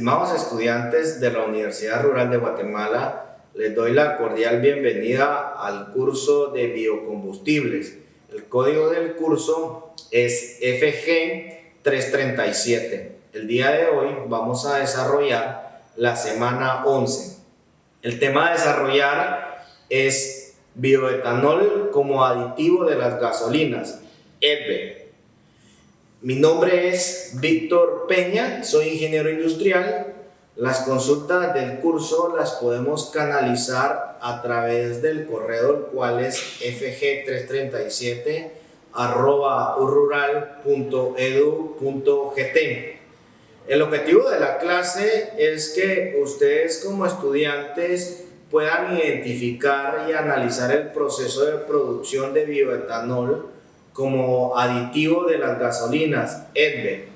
Estimados estudiantes de la Universidad Rural de Guatemala, les doy la cordial bienvenida al curso de biocombustibles. El código del curso es FG337. El día de hoy vamos a desarrollar la semana 11. El tema a desarrollar es bioetanol como aditivo de las gasolinas, EDVE. Mi nombre es Víctor Peña, soy ingeniero industrial. Las consultas del curso las podemos canalizar a través del correo, el cual es fg337@urrural.edu.gt. El objetivo de la clase es que ustedes como estudiantes puedan identificar y analizar el proceso de producción de bioetanol como aditivo de las gasolinas EDVE.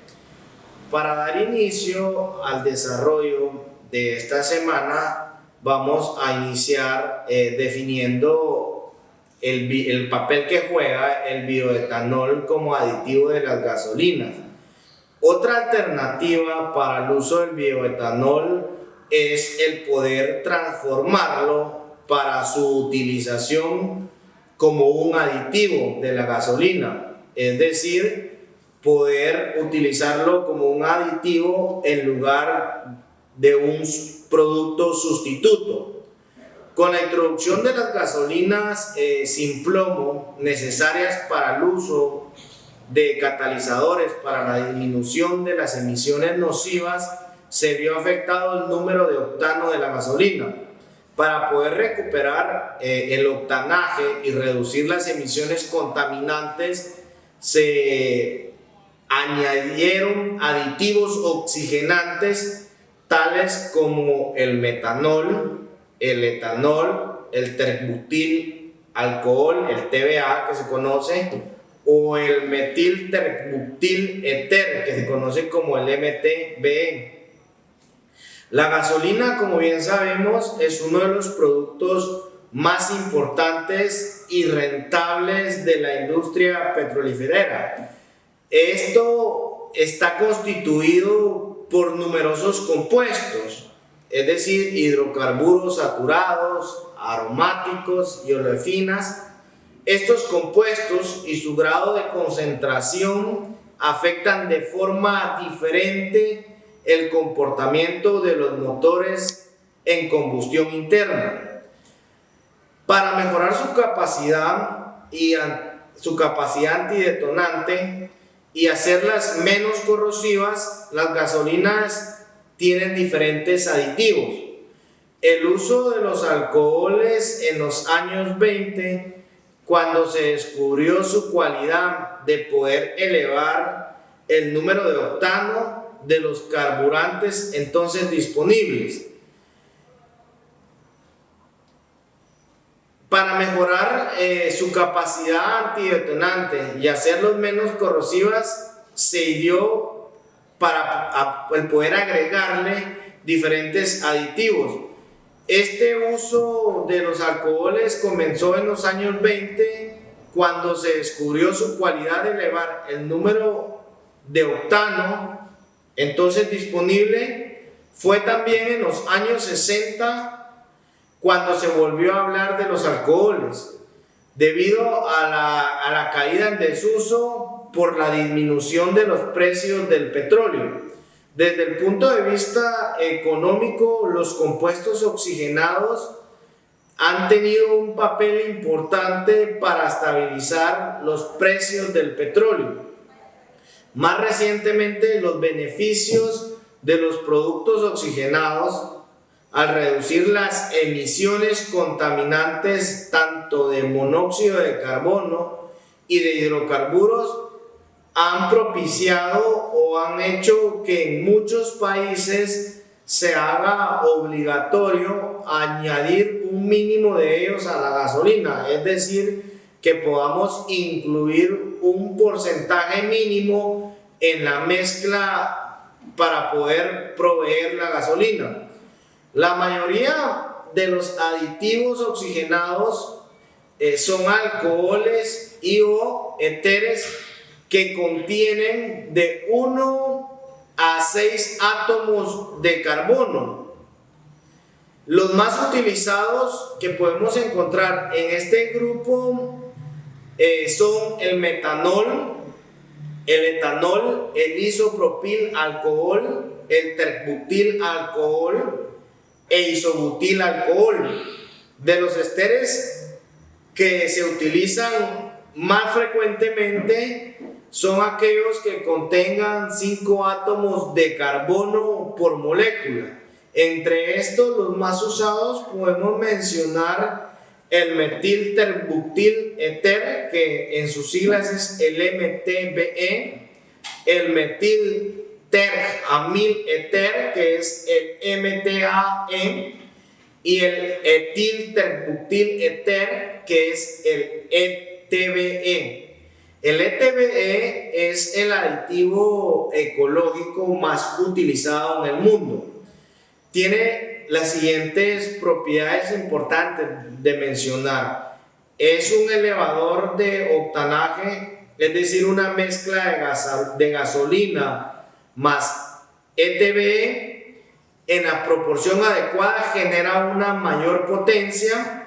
Para dar inicio al desarrollo de esta semana, vamos a iniciar definiendo el papel que juega el bioetanol como aditivo de las gasolinas. Otra alternativa para el uso del bioetanol es el poder transformarlo para su utilización como un aditivo de la gasolina, es decir, poder utilizarlo como un aditivo en lugar de un producto sustituto. Con la introducción de las gasolinas sin plomo necesarias para el uso de catalizadores para la disminución de las emisiones nocivas, se vio afectado el número de octano de la gasolina. Para poder recuperar el octanaje y reducir las emisiones contaminantes, se añadieron aditivos oxigenantes tales como el metanol, el etanol, el terbutil alcohol, el TBA que se conoce, o el metil terbutil éter que se conoce como el MTBE. La gasolina, como bien sabemos, es uno de los productos más importantes y rentables de la industria petrolífera. Esto está constituido por numerosos compuestos, es decir, hidrocarburos saturados, aromáticos y olefinas. Estos compuestos y su grado de concentración afectan de forma diferente el comportamiento de los motores en combustión interna. Para mejorar su capacidad antidetonante y hacerlas menos corrosivas, las gasolinas tienen diferentes aditivos. El uso de los alcoholes en los años 20, cuando se descubrió su cualidad de poder elevar el número de octano de los carburantes entonces disponibles. Para mejorar su capacidad antidetonante y hacerlos menos corrosivas, se dio para el poder agregarle diferentes aditivos. Este uso de los alcoholes comenzó en los años 20, cuando se descubrió su cualidad de elevar el número de octano entonces disponible. Fue también en los años 60 cuando se volvió a hablar de los alcoholes, debido a la caída en desuso por la disminución de los precios del petróleo. Desde el punto de vista económico, los compuestos oxigenados han tenido un papel importante para estabilizar los precios del petróleo. Más recientemente, los beneficios de los productos oxigenados al reducir las emisiones contaminantes tanto de monóxido de carbono y de hidrocarburos han propiciado o han hecho que en muchos países se haga obligatorio añadir un mínimo de ellos a la gasolina, es decir, que podamos incluir un porcentaje mínimo en la mezcla para poder proveer la gasolina. La mayoría de los aditivos oxigenados son alcoholes y o éteres que contienen de 1 a 6 átomos de carbono. Los más utilizados que podemos encontrar en este grupo son el metanol, el etanol, el isopropil alcohol, el terbutil alcohol e isobutil alcohol. De los esteres que se utilizan más frecuentemente son aquellos que contengan 5 átomos de carbono por molécula. Entre estos, los más usados podemos mencionar el metilterbutil éter, que en sus siglas es el MTBE, el metilteramil éter, que es el MTAE, y el etilterbutil éter, que es el ETBE. El ETBE es el aditivo ecológico más utilizado en el mundo. Tiene las siguientes propiedades importantes de mencionar. Es un elevador de octanaje, es decir, una mezcla de gasolina más ETBE en la proporción adecuada genera una mayor potencia.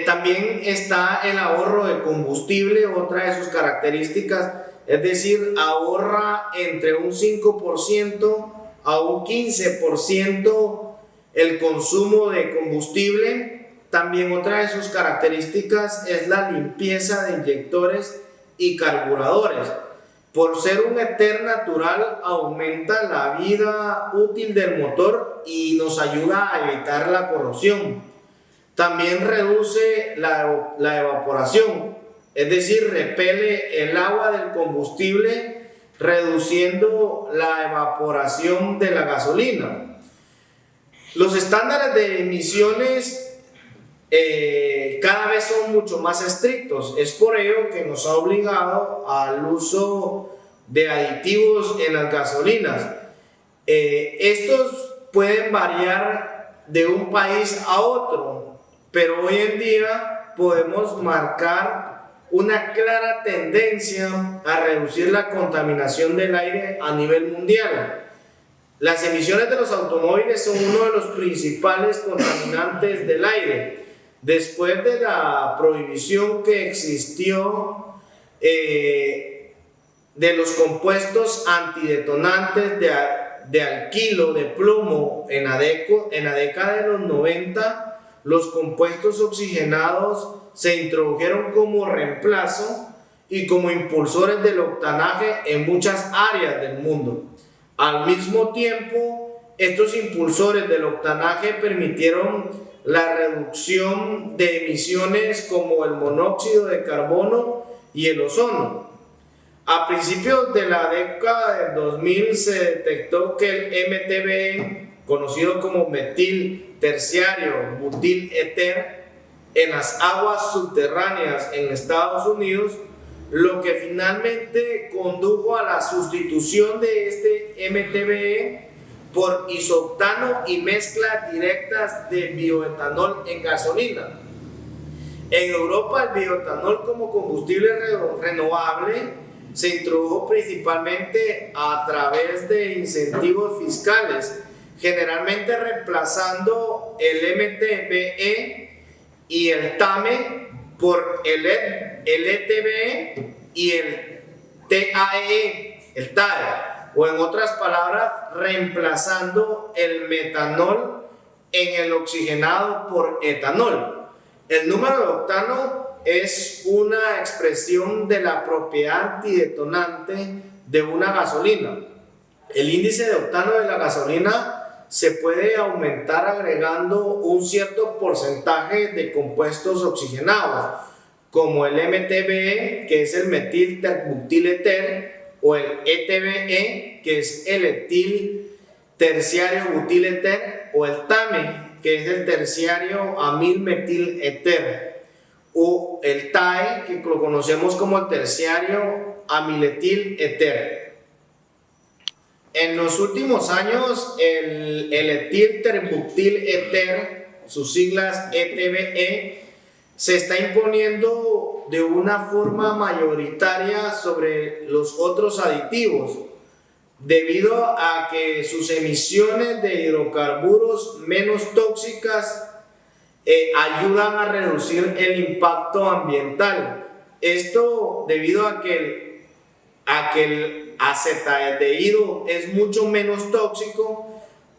También está el ahorro de combustible, otra de sus características, es decir, ahorra entre un 5% a un 15% el consumo de combustible. También otra de sus características es la limpieza de inyectores y carburadores. Por ser un éter natural, aumenta la vida útil del motor y nos ayuda a evitar la corrosión. También reduce la evaporación, es decir, repele el agua del combustible, reduciendo la evaporación de la gasolina. Los estándares de emisiones cada vez son mucho más estrictos. Es por ello que nos ha obligado al uso de aditivos en las gasolinas. Estos pueden variar de un país a otro, pero hoy en día podemos marcar una clara tendencia a reducir la contaminación del aire a nivel mundial. Las emisiones de los automóviles son uno de los principales contaminantes del aire. Después de la prohibición que existió de los compuestos antidetonantes de alquilo de plomo en la década de los 90, los compuestos oxigenados se introdujeron como reemplazo y como impulsores del octanaje en muchas áreas del mundo. Al mismo tiempo, estos impulsores del octanaje permitieron la reducción de emisiones como el monóxido de carbono y el ozono. A principios de la década del 2000 se detectó que el MTBE, conocido como metil terciario butil éter, en las aguas subterráneas en Estados Unidos, lo que finalmente condujo a la sustitución de este MTBE por isoctano y mezclas directas de bioetanol en gasolina. En Europa, el bioetanol como combustible renovable se introdujo principalmente a través de incentivos fiscales, generalmente reemplazando el MTBE y el TAME por el ETBE y el TAE, el TAE, o en otras palabras, reemplazando el metanol en el oxigenado por etanol. El número de octano es una expresión de la propiedad antidetonante de una gasolina. El índice de octano de la gasolina se puede aumentar agregando un cierto porcentaje de compuestos oxigenados, como el MTBE, que es el metilterbutil éter, o el ETBE, que es el etil terciario butil éter, o el TAME, que es el terciario amil metil éter, o el TAE, que lo conocemos como el terciario amiletil éter. En los últimos años, el etilterbutil éter, sus siglas ETBE, se está imponiendo de una forma mayoritaria sobre los otros aditivos. debido a que sus emisiones de hidrocarburos menos tóxicas ayudan a reducir el impacto ambiental. Esto debido a que el acetaldehído es mucho menos tóxico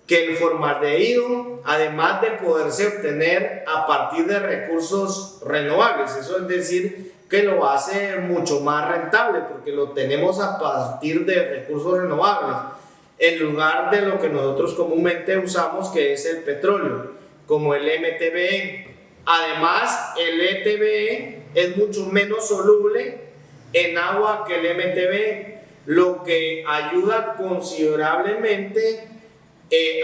que el formaldehído, además de poderse obtener a partir de recursos renovables. Eso es decir, que lo hace mucho más rentable porque lo tenemos a partir de recursos renovables en lugar de lo que nosotros comúnmente usamos, que es el petróleo, como el MTBE. Además, el ETBE es mucho menos soluble en agua que el MTBE, lo que ayuda considerablemente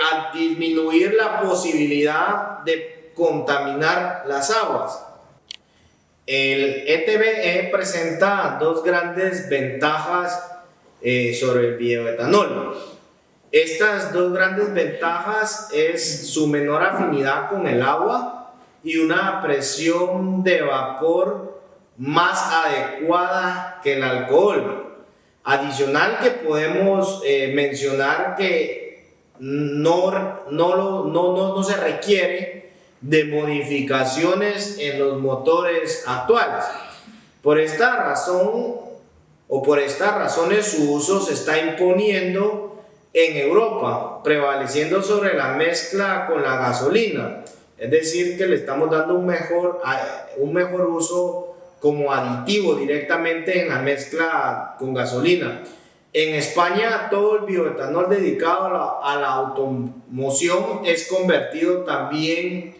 a disminuir la posibilidad de contaminar las aguas. El ETBE presenta dos grandes ventajas sobre el bioetanol. Estas dos grandes ventajas es su menor afinidad con el agua y una presión de vapor más adecuada que el alcohol. Adicional que podemos mencionar que no se requiere de modificaciones en los motores actuales. Por esta razón o por estas razones su uso se está imponiendo en Europa, prevaleciendo sobre la mezcla con la gasolina. Es decir, que le estamos dando un mejor uso como aditivo directamente en la mezcla con gasolina. En España, todo el bioetanol dedicado a la automoción es convertido también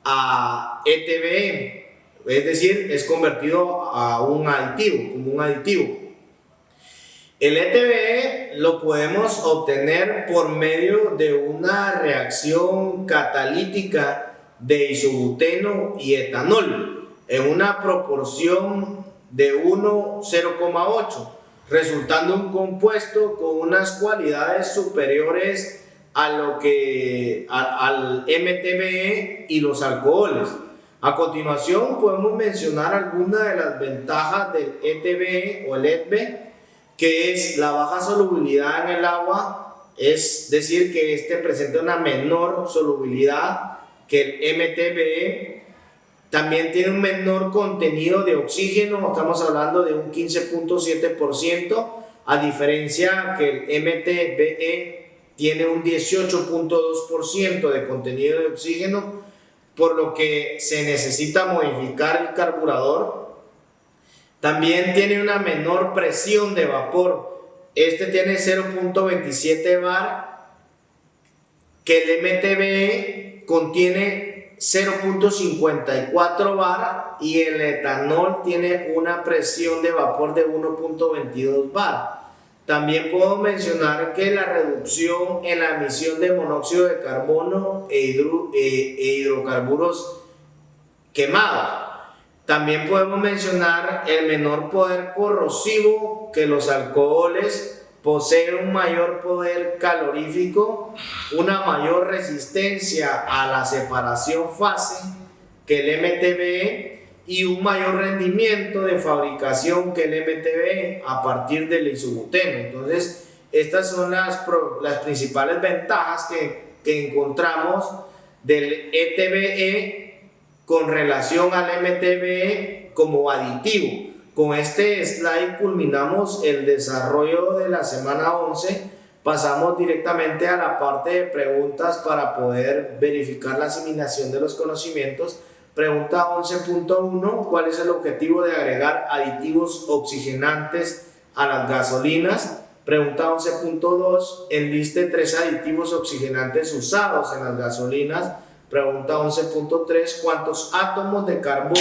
a ETBE, es decir, es convertido a un aditivo, como un aditivo. El ETBE lo podemos obtener por medio de una reacción catalítica de isobuteno y etanol en una proporción de 1:0,8, resultando un compuesto con unas cualidades superiores a al MTBE y los alcoholes. A continuación podemos mencionar algunas de las ventajas del ETBE o el ETBE, que es la baja solubilidad en el agua, es decir, que este presenta una menor solubilidad que el MTBE. También tiene un menor contenido de oxígeno, estamos hablando de un 15.7%, a diferencia que el MTBE tiene un 18.2% de contenido de oxígeno, por lo que se necesita modificar el carburador. También tiene una menor presión de vapor, este tiene 0.27 bar, que el MTBE contiene 0.54 bar y el etanol tiene una presión de vapor de 1.22 bar. También puedo mencionar que la reducción en la emisión de monóxido de carbono e hidrocarburos quemados. También podemos mencionar el menor poder corrosivo que los alcoholes, posee un mayor poder calorífico, una mayor resistencia a la separación fase que el MTBE y un mayor rendimiento de fabricación que el MTBE a partir del isobuteno. Entonces, estas son las principales ventajas que encontramos del ETBE con relación al MTBE como aditivo. Con este slide culminamos el desarrollo de la semana 11. Pasamos directamente a la parte de preguntas para poder verificar la asimilación de los conocimientos. Pregunta 11.1: ¿cuál es el objetivo de agregar aditivos oxigenantes a las gasolinas? Pregunta 11.2: enliste 3 aditivos oxigenantes usados en las gasolinas. Pregunta 11.3: ¿cuántos átomos de carbono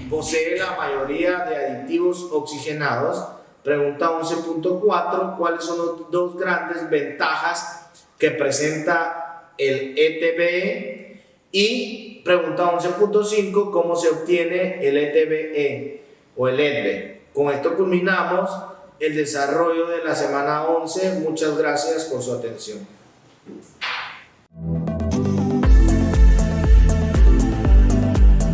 posee la mayoría de aditivos oxigenados? Pregunta 11.4: ¿cuáles son las dos grandes ventajas que presenta el ETBE? Y pregunta 11.5: ¿cómo se obtiene el ETBE o el ETBE? Con esto culminamos el desarrollo de la semana 11. Muchas gracias por su atención.